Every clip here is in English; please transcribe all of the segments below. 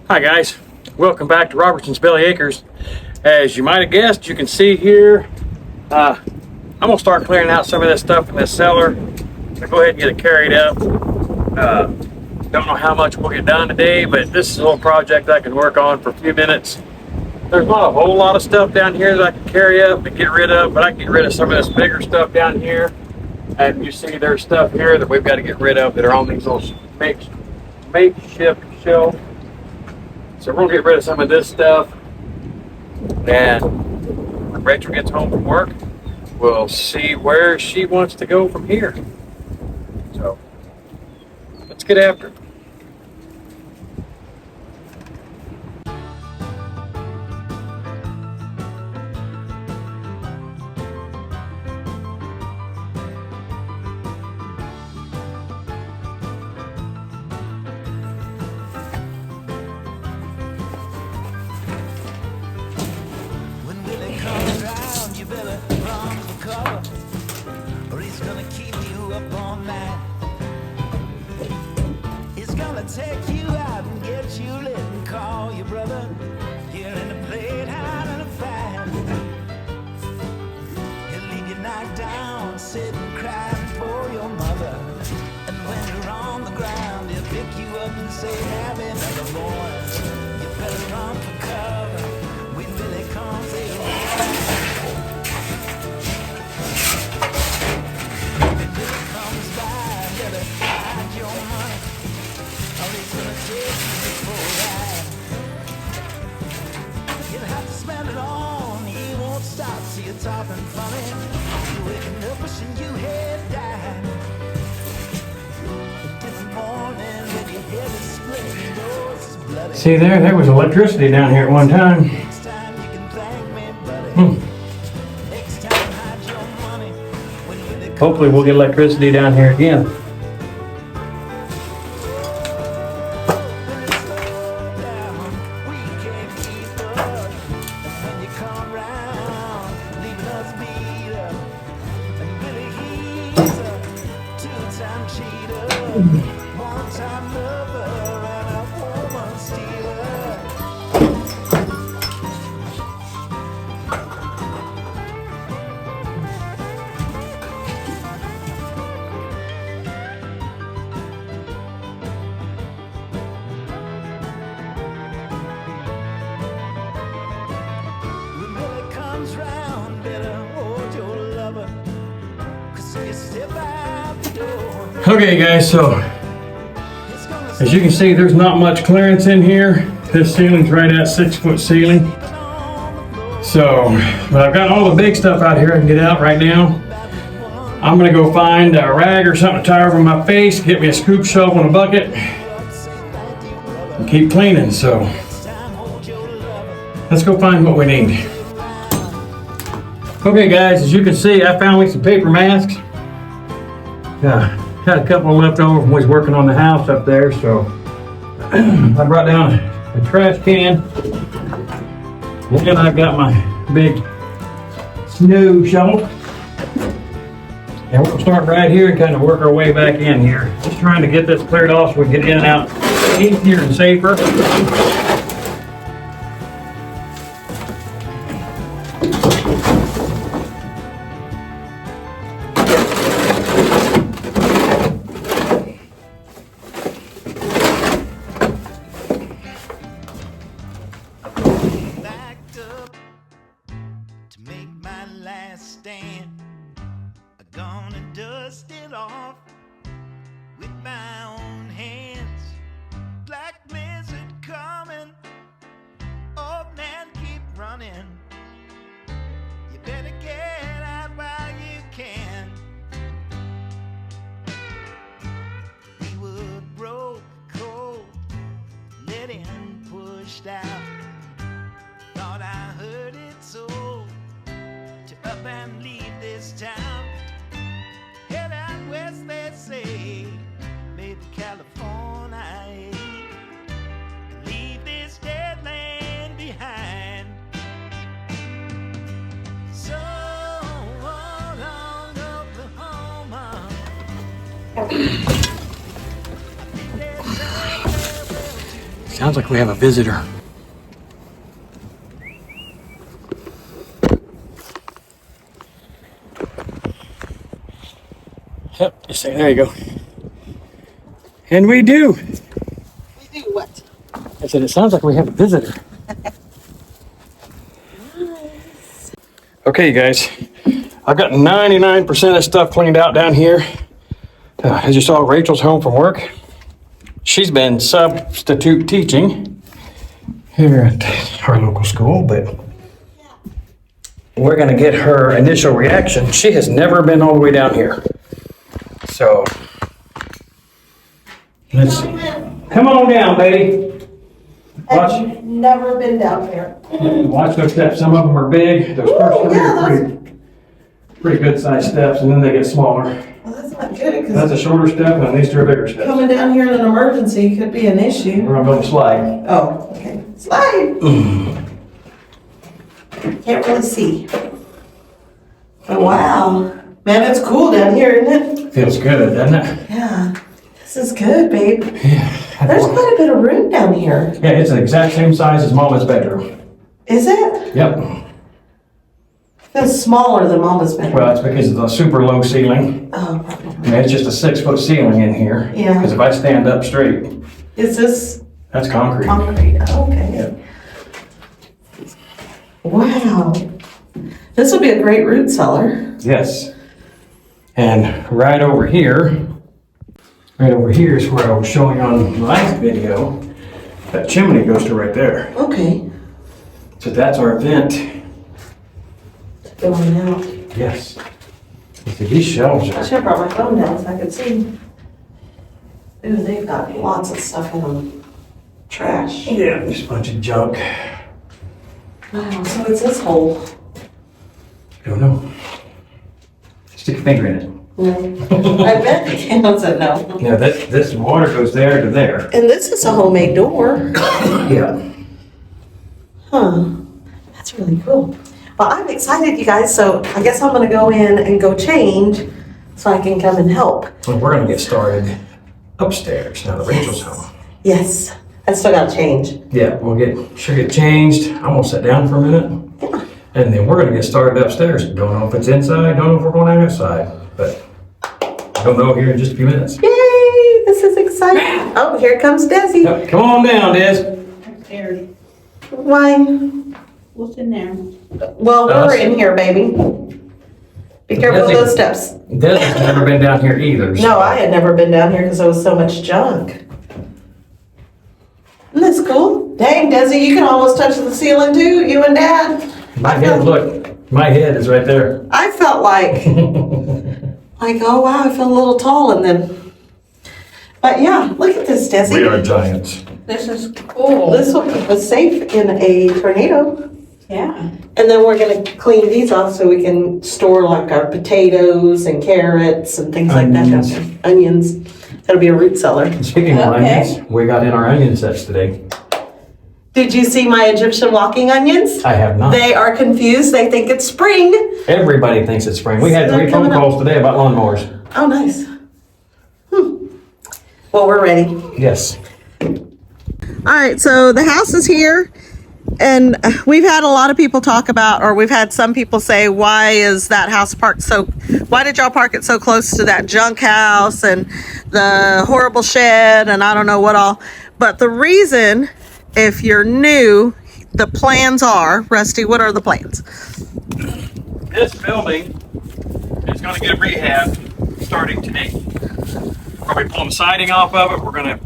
Hi guys, welcome back to Robertson's Belly Acres. As you might have guessed, you can see here, I'm gonna start clearing out some of this stuff in this cellar. I'm gonna go ahead and get it carried up. Don't know how much we'll get done today, but this is a little project I can work on for a few minutes. There's not a whole lot of stuff down here that I can carry up and get rid of, but I can get rid of some of this bigger stuff down here. And you see there's stuff here that we've got to get rid of that are on these little makeshift shelves. So we're gonna get rid of some of this stuff, and when Rachel gets home from work, we'll see where she wants to go from here. So let's get after it. Take you out and get you lit and call your brother. You're in a plate out in a fight. He'll leave you knocked down, sitting crying for your mother. And when you're on the ground, he'll pick you up and say, have another boy. You better run for cover when Billy comes in. When Billy comes by, better hide your money. He's gonna take you before that. You'll have to spend it all, and he won't stop till you're talking funny. You're waking up wishing you had died. A different morning when your head is split and yours is bloody. See there was electricity down here at one time. Next time you can thank me, buddy. Next time hide your money when you Hopefully we'll get electricity down here again. Okay guys, so as you can see, there's not much clearance in here. This ceiling's right at 6-foot ceiling. So, but I've got all the big stuff out here I can get out right now. I'm gonna go find a rag or something to tie over my face, get me a scoop shovel and a bucket, and keep cleaning. So, let's go find what we need. Okay guys, as you can see, I found me some paper masks. Had a couple left over from when we was working on the house up there, so I brought down a trash can. And then I've got my big snow shovel. And we'll start right here and kind of work our way back in here. Just trying to get this cleared off so we can get in and out easier and safer. You better get out while you can. We were broke, cold, let in, pushed out. Thought I heard it told to up and leave this town. Head out west, they say, maybe California. Leave this dead land behind. So long, Oklahoma. Sounds like we have a visitor. Yep, just say, there you go. And we do. We do what? I said, it sounds like we have a visitor. Okay, you guys, I've got 99% of stuff cleaned out down here. As you saw, Rachel's home from work. She's been substitute teaching here at our local school, but we're gonna get her initial reaction. She has never been all the way down here. So, let's see. Come on down, baby. Watch. I've never been down there. Watch those steps. Some of them are big. Those first three are pretty good sized steps, and then they get smaller. Well, that's not good That's a shorter step, and these two are bigger steps. coming down here in an emergency could be an issue. We're gonna build a slide. Oh, okay. Slide. Can't really see. Oh, wow. Man, it's cool down here, isn't it? Feels good, doesn't it? Yeah. This is good, babe. Yeah. There's quite a bit of room down here. Yeah, it's the exact same size as Mama's bedroom. Is it? Yep. Feels smaller than Mama's bedroom. Well, it's because of the super low ceiling. Oh, I mean, it's just a 6-foot ceiling in here. Yeah. Because if I stand up straight, is this that's concrete. concrete? Oh, okay. Yep. Wow. This will be a great root cellar. Yes. And right over here is where I was showing on the last video. That chimney goes to right there. Okay. So that's our vent. Going out. Yes. See, these shelves I are, should have brought my phone down so I could see. Ooh, they've got lots of stuff in them. Trash. yeah, just a bunch of junk. Wow, so it's this hole. Don't know. Stick your finger in it. No. I bet the cans said no. Yeah, this water goes there to there. And this is a homemade door. Yeah. Huh. That's really cool. Well, I'm excited, you guys, so I guess I'm gonna go in and go change so I can come and help. Well, we're gonna get started upstairs now that Rachel's home. Yes, I still gotta change. Yeah, she'll get changed. I'm gonna sit down for a minute. And then we're gonna get started upstairs. Don't know if it's inside, don't know if we're going outside, but I'll know here in just a few minutes. Yay, this is exciting. Oh, here comes Desi. Yep, come on down, Des. I'm scared. Why? What's in there? Well, we're in here, baby. Be careful of those steps. Des has never been down here either. No, I had never been down here because there was so much junk. Isn't this cool? Dang, Desi, you can almost touch the ceiling too, you and Dad. My head, look, my head is right there. I felt like, oh wow, I feel a little tall and then. But yeah, look at this, Desi. We are giants. This is cool. This will keep us safe in a tornado. Yeah. And then we're gonna clean these off so we can store like our potatoes and carrots and things like that. Onions. Onions. That'll be a root cellar. Speaking of Okay. onions, we got in our onion sets today. Did you see my Egyptian walking onions? I have not. They are confused. They think it's spring. Everybody thinks it's spring. We had They're 3 phone coming up. calls today about lawnmowers. Oh, nice. Well, we're ready. Yes. All right, so the house is here, and we've had a lot of people talk about, or we've had some people say, why is that house parked why did y'all park it so close to that junk house and the horrible shed and I don't know what all. But the reason, if you're new, the plans are, Rusty, what are the plans? This building is going to get rehabbed starting today. We're going to be pulling siding off of it. We're going to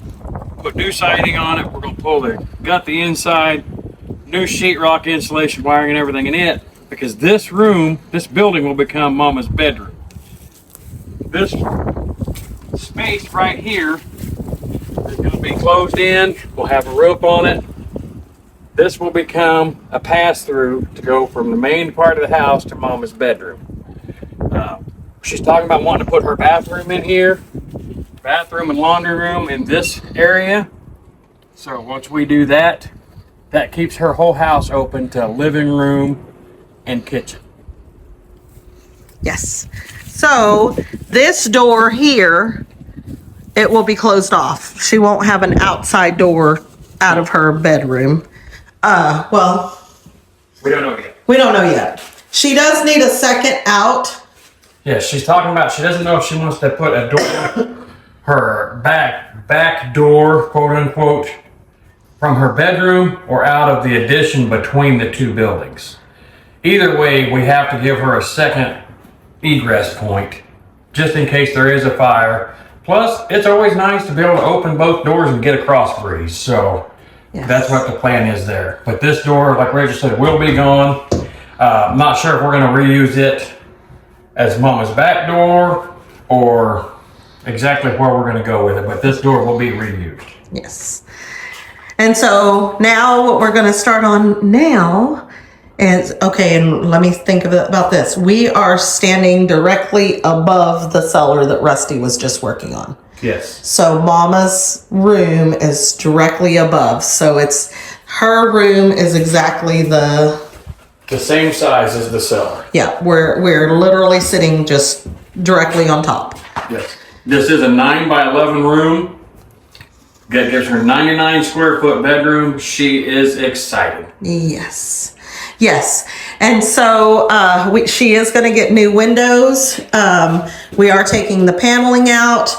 put new siding on it. We're going to gut the inside, new sheetrock insulation wiring and everything in it, because this building will become Mama's bedroom. This space right here is going to be closed in. We'll have a rope on it. This will become a pass-through to go from the main part of the house to Mama's bedroom. She's talking about wanting to put her bathroom in here, bathroom and laundry room in this area. So once we do that, that keeps her whole house open to living room and kitchen. Yes. So this door here, it will be closed off. She won't have an outside door out of her bedroom. Well, We don't know yet. we don't know yet. She does need a second out. Yeah, she's talking about she doesn't know if she wants to put a door, her back door, quote unquote, from her bedroom or out of the addition between the two buildings. Either way, we have to give her a second egress point just in case there is a fire. Plus, it's always nice to be able to open both doors and get a cross breeze. So Yes. that's what the plan is there. But this door, like Rachel said, will be gone. I'm not sure if we're going to reuse it as Mama's back door or exactly where we're going to go with it. But this door will be reused. Yes. And so now what we're going to start on now is, okay, and let me think about this. We are standing directly above the cellar that Rusty was just working on. Yes. So Mama's room is directly above. So it's, her room is exactly the same size as the cellar. Yeah, we're literally sitting just directly on top. Yes. This is a 9 by 11 room. That gives her 99 square foot bedroom. She is excited. Yes. Yes. And so she is going to get new windows. We are taking the paneling out.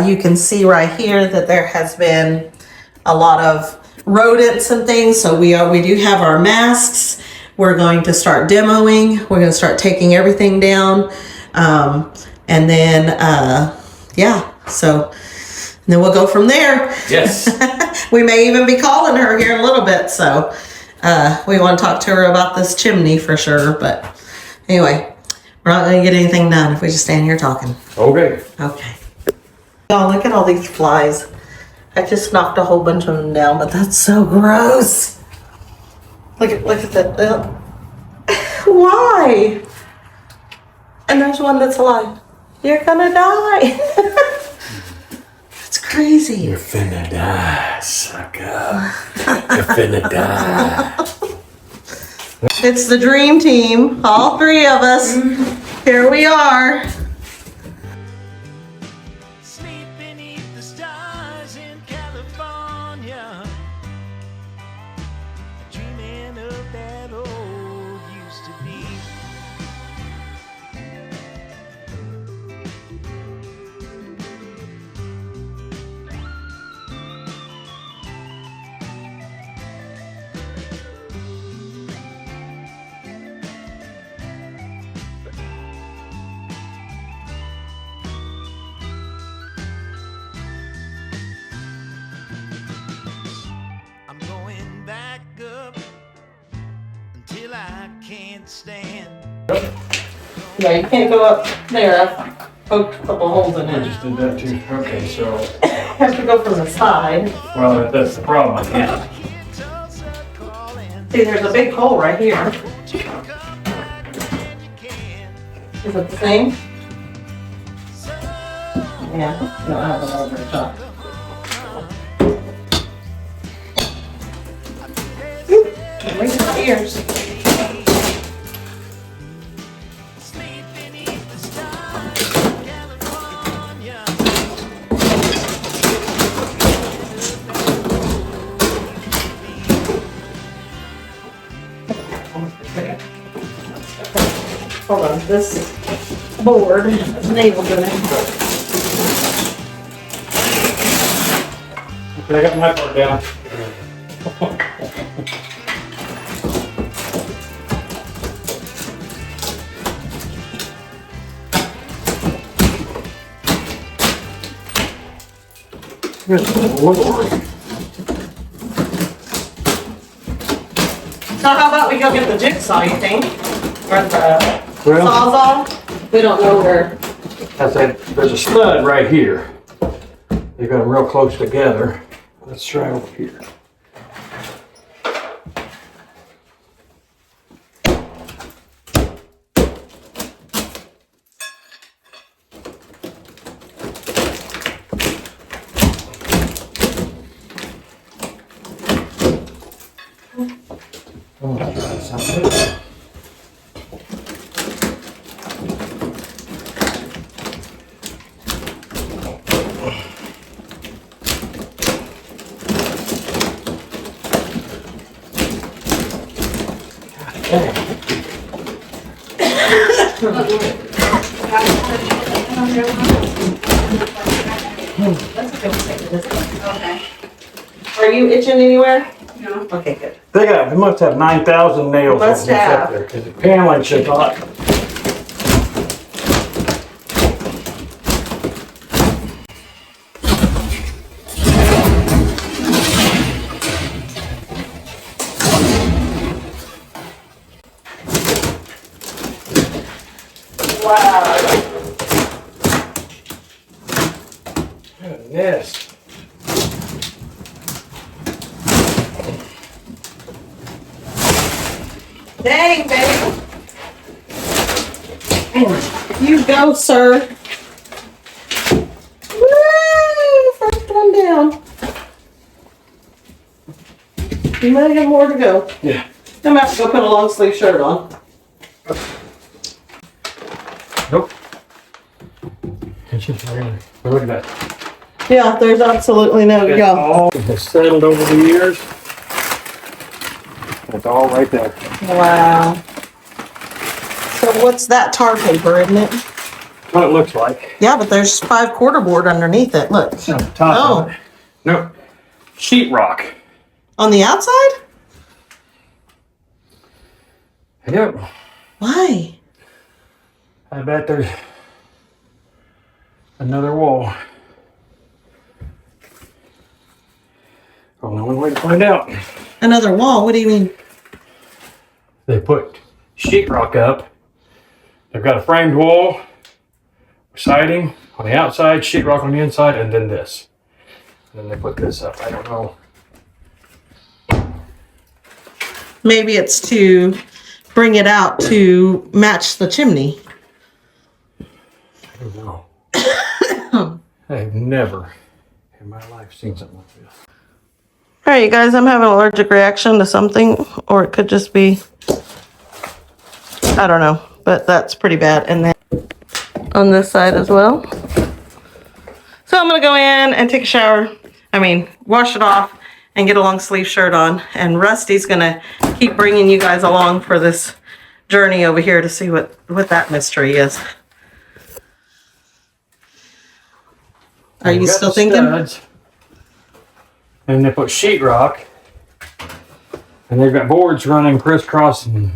You can see right here that there has been a lot of rodents and things. So we do have our masks. We're going to start demoing. We're going to start taking everything down. And then, yeah, so and then we'll go from there. Yes. We may even be calling her here in a little bit. So we want to talk to her about this chimney for sure. But anyway, we're not going to get anything done if we just stand here talking. Okay. Okay. Oh, look at all these flies. I just knocked a whole bunch of them down, but that's so gross. Look at that. Why? And there's one that's alive. You're gonna die. That's crazy. You're finna die, sucker. You're finna die. It's the dream team, all three of us. Here we are. Sleep beneath the stars in California, dreaming of that old used to be. I'm going back up until I can't stand. Yeah, you can't go up there. I've poked a couple holes in I it. just did that too. Okay, so, Have to go from the side. well, that's the problem. I can't. See, there's a big hole right here. Is it the same? Yeah, no, I have it over the top. Look at the ears. Sleep beneath the stars in California. Hold on, this board is nailed in it. Okay, I got my part down. Good Lord. So how about we go get the jigsaw, you think? Or the Well, sawzall? We don't know where. I said, there's a stud right here. They got them real close together. Let's try over here. Oh, that sounds good. Okay. Are you itching anywhere? No. Okay, good. They must have 9,000 nails Must up have. there because the paneling should not. Wow. Goodness. Dang, baby. You go, sir. Woo! First one down. You might have more to go. Yeah. I'm gonna have to go put a long sleeve shirt on. Nope. Look at that. Yeah, there's absolutely no It's go. all has settled over the years. It's all right there. Wow. So what's that tar paper, isn't it? What it looks like. Yeah, but there's 5/4 board underneath it. Look. On the top of it. Nope. Sheetrock. On the outside? Yep. Why? I bet there's another wall. Only one way to find out. Another wall? What do you mean? They put sheetrock up. They've got a framed wall, siding on the outside, sheetrock on the inside, and then this. And then they put this up. I don't know. Maybe it's to bring it out to match the chimney. I don't know. I've never in my life seen something like this. All right, you guys, I'm having an allergic reaction to something, or it could just be, I don't know, but that's pretty bad. And then on this side as well. So I'm gonna go in and take a shower. Wash it off and get a long sleeve shirt on. And Rusty's gonna keep bringing you guys along for this journey over here to see what that mystery is. Are you still thinking? Studs, and they put sheetrock, and they've got boards running crisscross and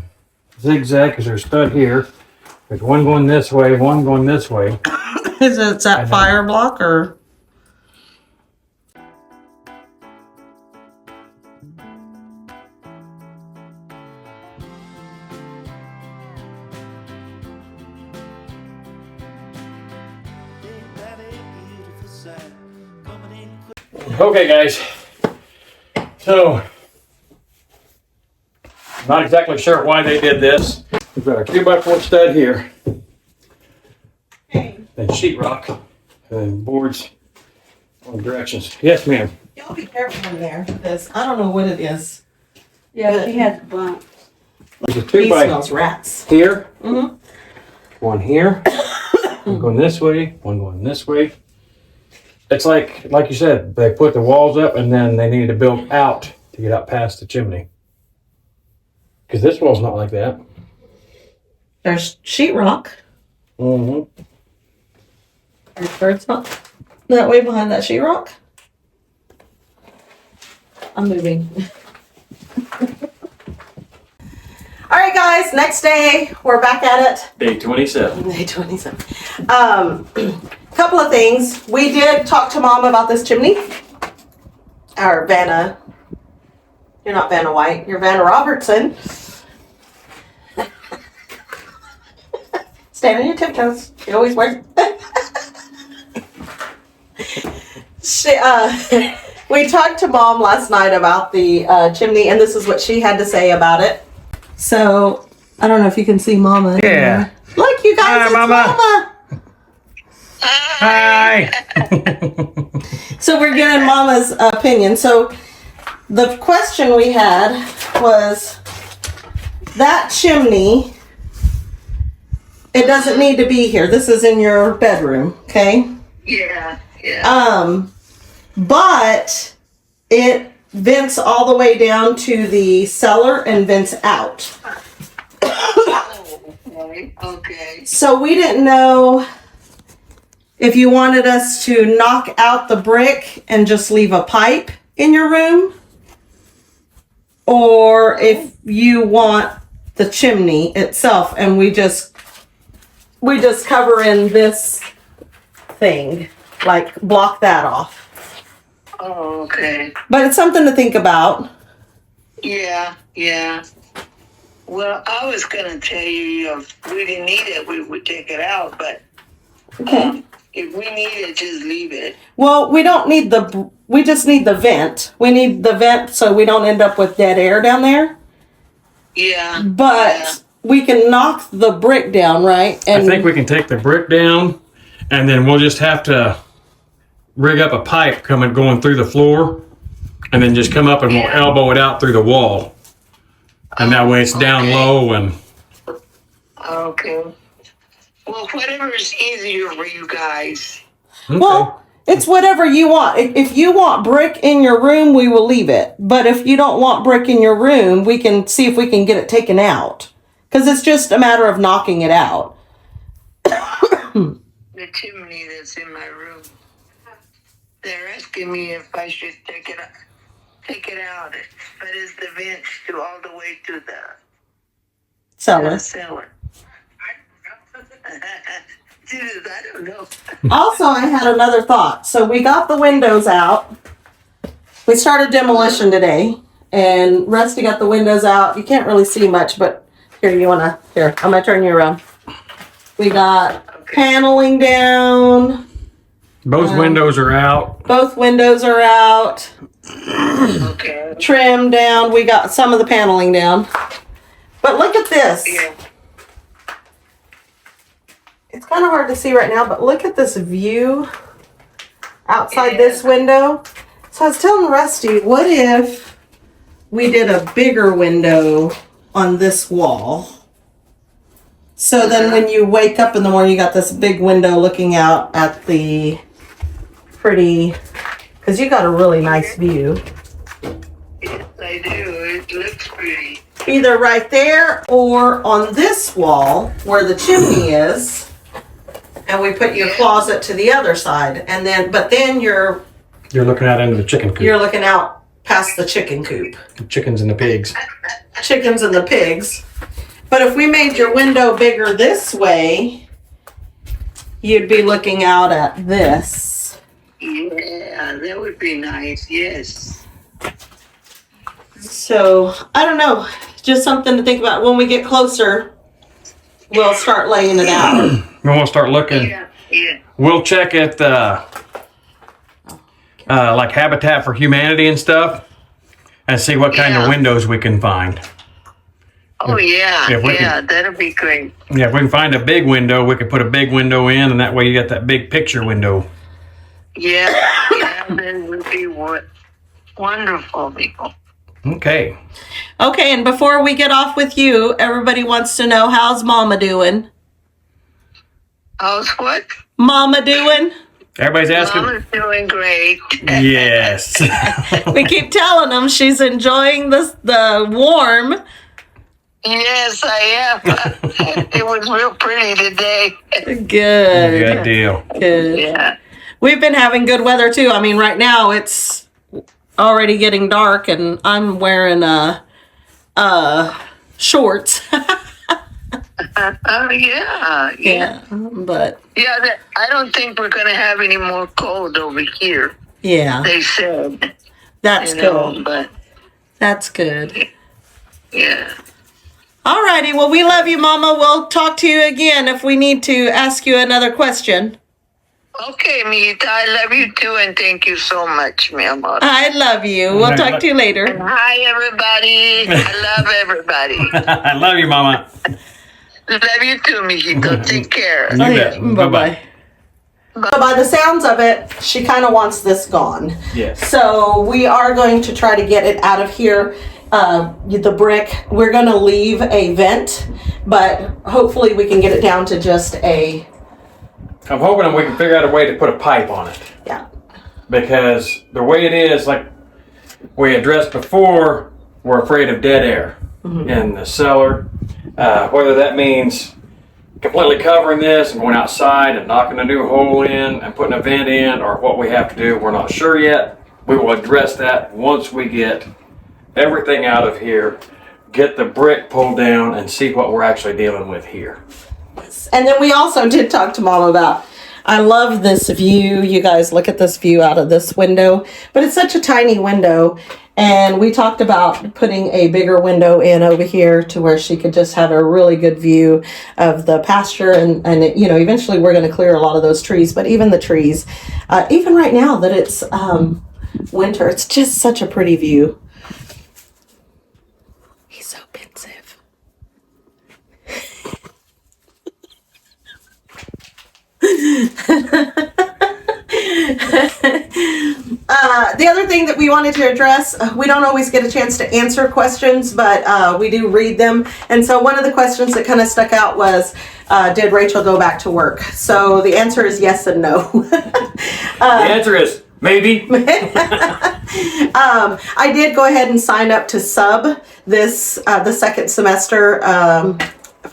zigzag because there's a stud here. There's one going this way, one going this way. Is it that fire block or? Okay, guys. So, not exactly sure why they did this. We've got a 2x4 stud here, Hey, and sheetrock, and boards on directions. Yes, ma'am. y'all be careful in there because I don't know what it is. Yeah, she has bumps. There's a He 2x smells rats. here, Mm-hmm. one here, one going this way, one going this way. It's like you said, they put the walls up and then they needed to build out to get out past the chimney. Because this wall's not like that. There's sheetrock. Mm-hmm. Or it's not that way behind that sheetrock. I'm moving. All right, guys. Next day, we're back at it. Day 27. Day 27. Couple of things. We did talk to Mom about this chimney. Or Vanna. You're not Vanna White. You're Vanna Robertson. Stand on your tiptoes. She always wears. We talked to Mom last night about the chimney, and this is what she had to say about it. So I don't know if you can see Mama. Yeah. Look, you guys, Hi, it's Mama. Mama. Hi. So we're getting Mama's opinion. So the question we had was that chimney. It doesn't need to be here. This is in your bedroom, okay? Yeah. But it vents all the way down to the cellar and vents out. Oh, okay. Okay. So we didn't know if you wanted us to knock out the brick and just leave a pipe in your room, or if you want the chimney itself and we just cover in this thing, like block that off. Oh, okay. But it's something to think about. Yeah, yeah. Well, I was gonna tell you if we didn't need it, we would take it out. But Okay. if we need it, just leave it. Well, we don't need we just need the vent. We need the vent so we don't end up with dead air down there. Yeah. But we can knock the brick down, right? And I think we can take the brick down, and then we'll just have to rig up a pipe going through the floor, and then just come up and we'll elbow it out through the wall. And that way it's down low and... Okay. Well, whatever is easier for you guys. Okay. Well, it's whatever you want. If you want brick in your room, we will leave it. But if you don't want brick in your room, we can see if we can get it taken out. Because it's just a matter of knocking it out. The chimney that's in my room. They're asking me if I should take it out. But is the vent to all the way to the Cellar. cellar? I don't know. Also, I had another thought. So we got the windows out. We started demolition today. And Rusty got the windows out. You can't really see much, but here, I'm going to turn you around. We got paneling down. Both windows are out. Both windows are out. Okay. Trim down. We got some of the paneling down. But look at this. Yeah. It's kind of hard to see right now, but look at this view outside this window. So I was telling Rusty, what if we did a bigger window on this wall? So then when you wake up in the morning, you got this big window looking out at the pretty, because you got a really nice view. Yes, I do. It looks pretty. Either right there or on this wall where the chimney is. And we put your closet to the other side. And then, but then you're looking out into the chicken coop. You're looking out past the chicken coop. The chickens and the pigs. Chickens and the pigs. But if we made your window bigger this way, you'd be looking out at this. Yeah, that would be nice. Yes. So, I don't know. Just something to think about. When we get closer, we'll start laying it out. We'll start looking. Yeah. Yeah. We'll check at like Habitat for Humanity and stuff, and see what kind of windows we can find. Oh yeah. If we Yeah, can- that'll be great. Yeah, if we can find a big window, we could put a big window in, and that way you got that big picture window. Yeah. Yeah, that would be wonderful, people. Okay. Okay, and before we get off with you, everybody wants to know, how's Mama doing? How's what? Mama doing? Everybody's asking. Mama's doing great. Yes. We keep telling them she's enjoying the warm. Yes, I am. It was real pretty today. Good. Good deal. Good. Yeah. We've been having good weather too. I mean, right now it's already getting dark, and I'm wearing shorts. Oh yeah. Yeah, but Yeah, I don't think we're going to have any more cold over here. yeah, They said, that's good. but That's good. yeah. Alrighty, well, we love you, Mama. We'll talk to you again if we need to ask you another question. Okay, Mita, I love you too, and thank you so much, mi amor. I love you. We'll talk to you later. Hi, everybody. I love everybody. I love you, Mama. Love you too, mijito. Take care. You bet. Bye-bye. But by the sounds of it, she kind of wants this gone. Yes. So we are going to try to get it out of here. The brick, we're going to leave a vent, but hopefully we can get it down to just a, I'm hoping we can figure out a way to put a pipe on it. yeah. Because the way it is, like we addressed before, we're afraid of dead air. in the cellar. Whether that means completely covering this and going outside and knocking a new hole in and putting a vent in, or what we have to do, we're not sure yet. We will address that once we get everything out of here, get the brick pulled down, and see what we're actually dealing with here. And then we also did talk to Mom about, I love this view. You guys look at this view out of this window, but it's such a tiny window. And we talked about putting a bigger window in over here to where she could just have a really good view of the pasture. And you know, eventually we're going to clear a lot of those trees, but even the trees, even right now that it's winter, it's just such a pretty view. He's so pensive. The other thing that we wanted to address, we don't always get a chance to answer questions, but we do read them. And so one of the questions that kind of stuck out was, did Rachel go back to work? So the answer is yes and no. The answer is maybe. I did go ahead and sign up to sub this, the second semester,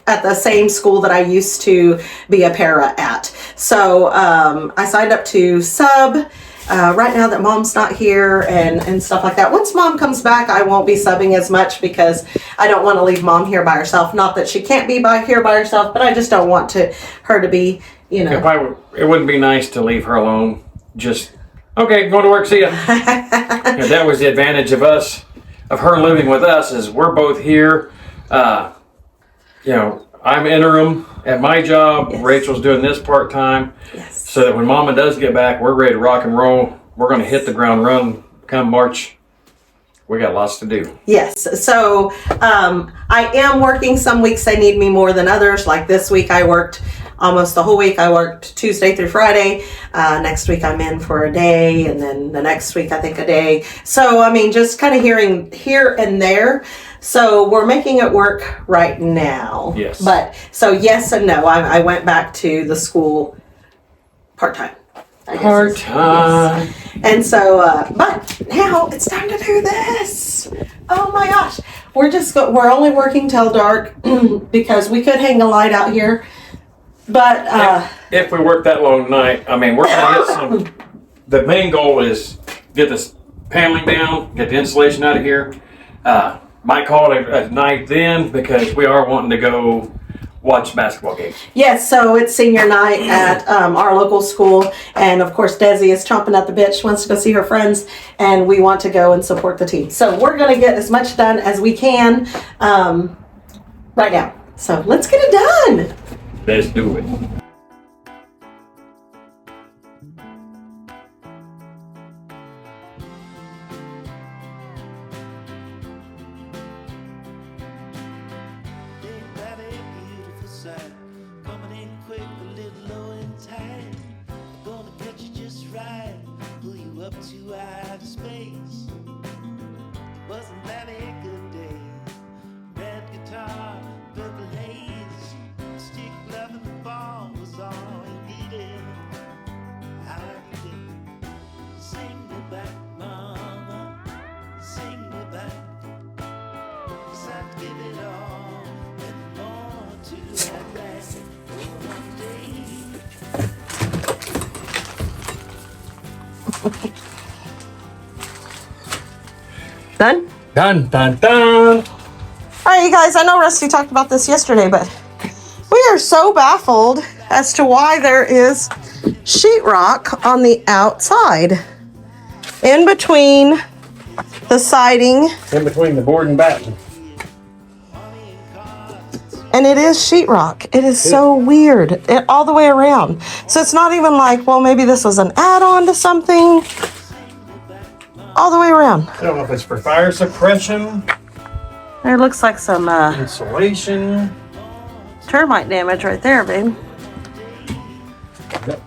at the same school that I used to be a para at. So I signed up to sub right now that Mom's not here and stuff like that. Once Mom comes back, I won't be subbing as much because I don't want to leave Mom here by herself. Not that she can't be here by herself, but I just don't want her to be, you know. It wouldn't be nice to leave her alone. Just, okay, go to work, see ya. Yeah, that was the advantage of her living with us, is we're both here. You know, I'm interim at my job. Yes. Rachel's doing this part-time. Yes. So that when Mama does get back, we're ready to rock and roll. We're going to hit the ground running come March. We got lots to do. Yes. So I am working. Some weeks they need me more than others. Like this week I worked almost the whole week. I worked Tuesday through Friday. Next week I'm in for a day, and then the next week I think a day. So I mean, just kind of hearing here and there. So we're making it work right now. Yes. But so yes and no. I went back to the school part-time. Part-time. Yes. And so, but now it's time to do this. Oh my gosh. We're only working till dark because we could hang a light out here. But if we work that long night, I mean, we're going to get the main goal is get this paneling down, get the insulation out of here. Might call it at night then, because we are wanting to go watch basketball games. Yes, so it's senior night at our local school, and of course Desi is chomping at the bit. She wants to go see her friends, and we want to go and support the team. So we're going to get as much done as we can right now. So let's get it done. Let's do it. Done? Dun, dun, dun. All right, you guys, I know Rusty talked about this yesterday, but we are so baffled as to why there is sheetrock on the outside, in between the siding. In between the board and batten. And it is sheetrock. It is so weird, all the way around. So it's not even like, well, maybe this was an add-on to something. All the way around. I don't know if it's for fire suppression. It looks like some insulation. termite damage right there, babe. Yep.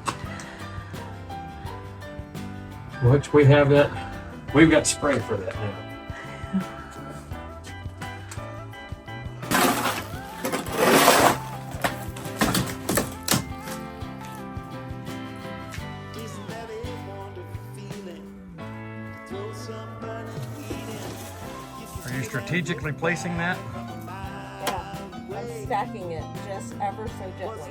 Which we have that. We've got spray for that now. strategically placing that? Yeah, I'm stacking it just ever so gently.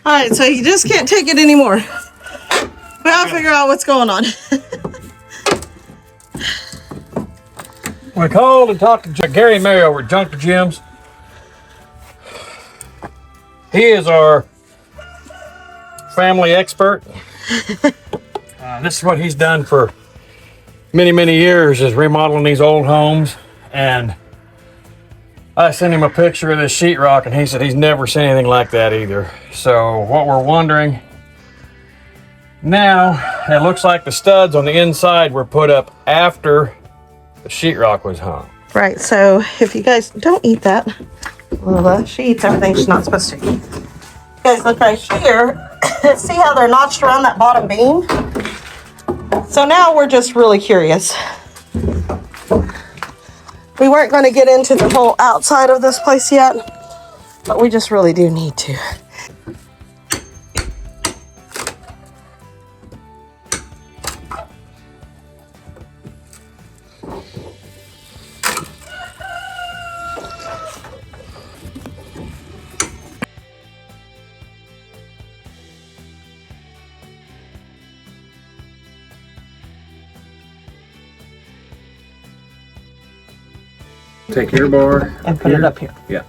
All right, so you just can't take it anymore. We gotta figure out what's going on. We called and talked to Gary and Mary over at Junk to Jim's. He is our family expert. This is what he's done for many, many years, is remodeling these old homes. And I sent him a picture of this sheetrock, and he said he's never seen anything like that either. So what we're wondering now, it looks like the studs on the inside were put up after the sheetrock was hung. Right, so if you guys don't eat that, well, she eats everything she's not supposed to eat. You guys look right here. See how they're notched around that bottom beam? So now we're just really curious. We weren't going to get into the whole outside of this place yet, but we just really do need to. Take your bar And put it up here. Yeah.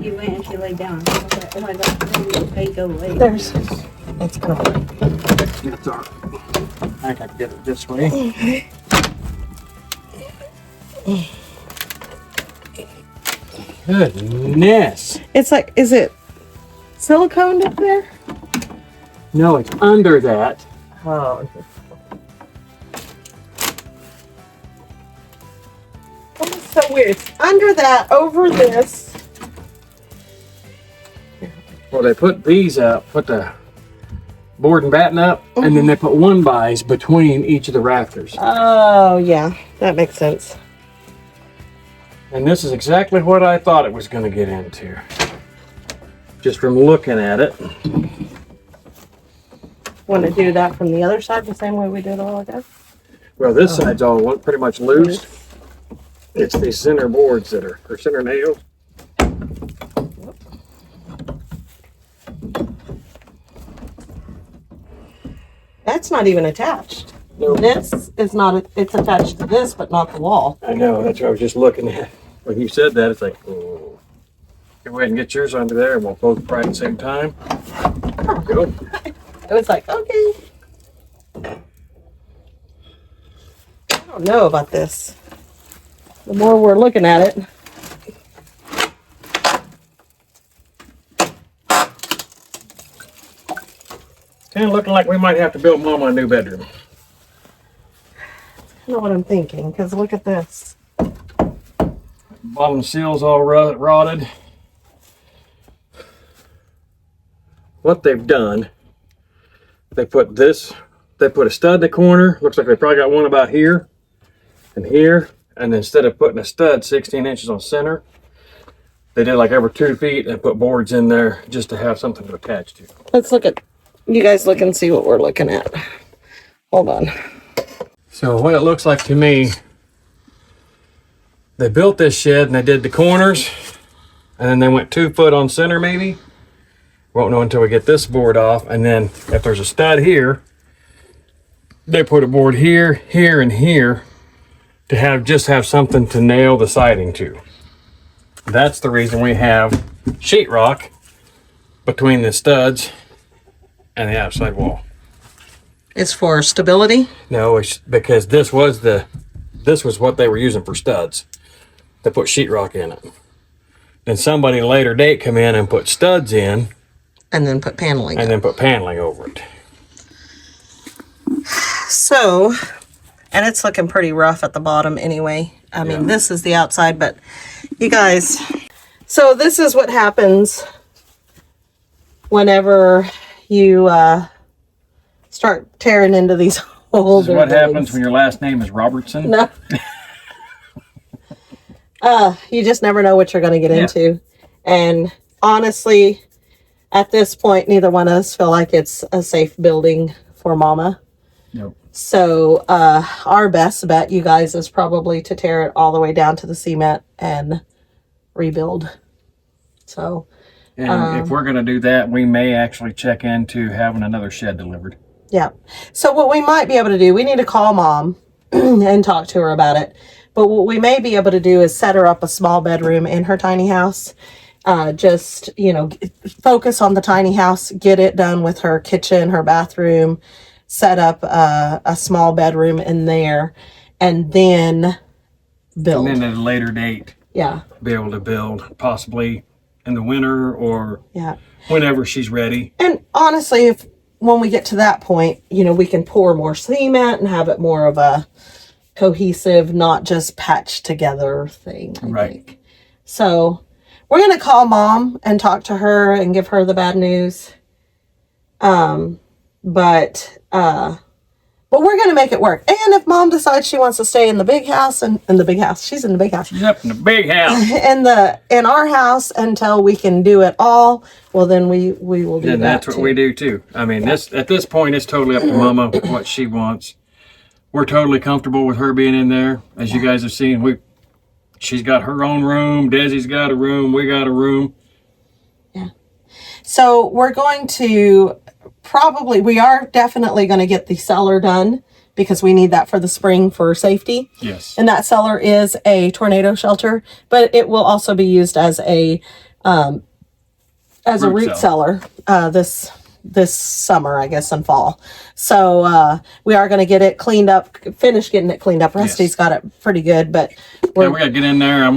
She went and she laid down. Oh my God, they go late. There's, it's going to It's all right. I can get it this way. Goodness. It's like, is it siliconed up there? No, it's under that. Oh. That is so weird. It's under that, over this. Well, they put these up, put the board and batten up, and then they put one bys between each of the rafters. Oh, yeah. That makes sense. And this is exactly what I thought it was going to get into. Just from looking at it. Want to do that from the other side the same way we did a while ago? Well, this side's all pretty much loose. It's these center boards that are, or center nails. That's not even attached. No. This is not, it's attached to this, but not the wall. I know, that's what I was just looking at. When you said that, it's like, oh. Go ahead and get yours under there, and we'll both try at the same time. There we go. It was like, okay. I don't know about this. The more we're looking at it. Kind of looking like we might have to build Mama a new bedroom. I know what I'm thinking, because look at this. Bottom seal's all rotted. What they've done, they put this, they put a stud in the corner. Looks like they probably got one about here and here. And instead of putting a stud 16 inches on center, they did like over 2 feet and put boards in there just to have something to attach to. Let's look at, you guys look and see what we're looking at. Hold on. So what it looks like to me, they built this shed and they did the corners, and then they went 2 foot on center maybe. Won't know until we get this board off. And then if there's a stud here, they put a board here, here, and here to have something to nail the siding to. That's the reason we have sheetrock between the studs and the outside wall. It's for stability. No, it's because this was what they were using for studs. They put sheetrock in it. Then somebody at a later date come in and put studs in, And then put paneling. and then put paneling over it. So, and it's looking pretty rough at the bottom anyway. I mean, this is the outside, but you guys, so this is what happens whenever you start tearing into these holes. This is what happens when your last name is Robertson. No. You just never know what you're going to get into. And honestly, at this point, neither one of us feel like it's a safe building for Mama. Nope. So our best bet, you guys, is probably to tear it all the way down to the cement and rebuild. So, And if we're going to do that, we may actually check into having another shed delivered. yeah. So what we might be able to do, we need to call Mom and talk to her about it. But what we may be able to do is set her up a small bedroom in her tiny house. Just, you know, focus on the tiny house, get it done with her kitchen, her bathroom, set up a small bedroom in there, and then build. And then at a later date, Yeah. be able to build possibly in the winter or Yeah. whenever she's ready. And honestly, if when we get to that point, you know, we can pour more cement and have it more of a cohesive, not just patched together thing. I think. So we're going to call Mom and talk to her and give her the bad news. But we're going to make it work. And if Mom decides she wants to stay in the big house, and in the big house, she's in the big house. She's up in the big house. In our house until we can do it all, well, then we will do that. And that's what we do too. I mean, at this point, it's totally up to Mama what she wants. We're totally comfortable with her being in there. As you guys have seen, she's got her own room. Desi's got a room. We got a room. Yeah. So we're going to we are definitely going to get the cellar done because we need that for the spring for safety. Yes. And that cellar is a tornado shelter, but it will also be used as a root cellar this summer, I guess, and fall. So we are going to get it cleaned up, finish getting it cleaned up. Rusty's got it pretty good, but we got to get in there. We're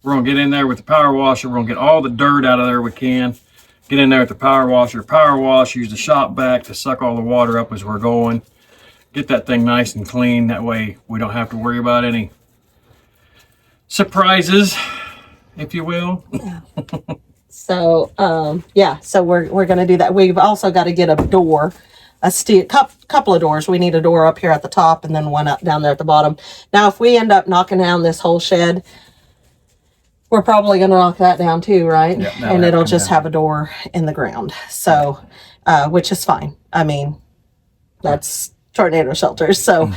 going to get in there with the power washer. We're going to get all the dirt out of there we can. Get in there with the power washer. Power wash, use the shop vac to suck all the water up as we're going. Get that thing nice and clean. That way we don't have to worry about any surprises, if you will. Yeah. So, so we're going to do that. We've also got to get a door, couple of doors. We need a door up here at the top and then one up down there at the bottom. Now, if we end up knocking down this whole shed, we're probably going to knock that down too, right? Yeah, and it'll just have a door in the ground. So, which is fine. I mean, that's tornado shelters. So,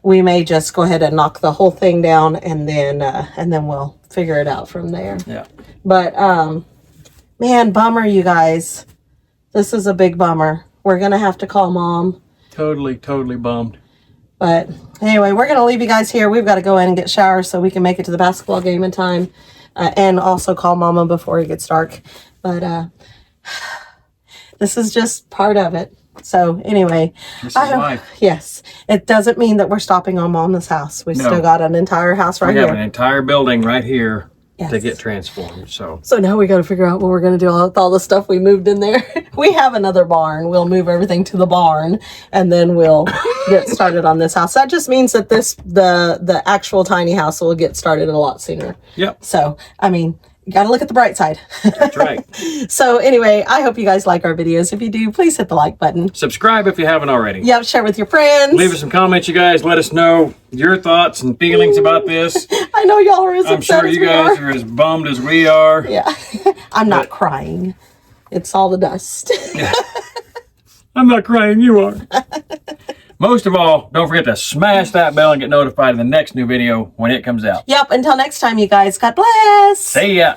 we may just go ahead and knock the whole thing down and then we'll figure it out from there. Yeah. But, man, bummer, you guys. This is a big bummer. We're going to have to call Mom. Totally bummed. But anyway, we're going to leave you guys here. We've got to go in and get showers so we can make it to the basketball game in time. And also call Mama before it gets dark. But this is just part of it. So anyway, This is life. Yes, it doesn't mean that we're stopping on Mama's house. We've still got an entire house right here. We have here. an entire building right here Yes. to get transformed. So now we got to figure out what we're going to do with all the stuff we moved in there. We have another barn. We'll move everything to the barn and then we'll get started on this house. That just means that the actual tiny house will get started a lot sooner. Yep. So, I mean, you got to look at the bright side. That's right. So anyway, I hope you guys like our videos. If you do, please hit the like button. Subscribe if you haven't already. Yeah, share with your friends. Leave us some comments, you guys. Let us know your thoughts and feelings about this. I know y'all are as I'm upset sure as you we guys are. are as bummed as we are. Yeah. I'm not crying. It's all the dust. I'm not crying, you are. most of all, don't forget to smash that bell and get notified of the next new video when it comes out. Yep. Until next time, you guys. God bless. See ya.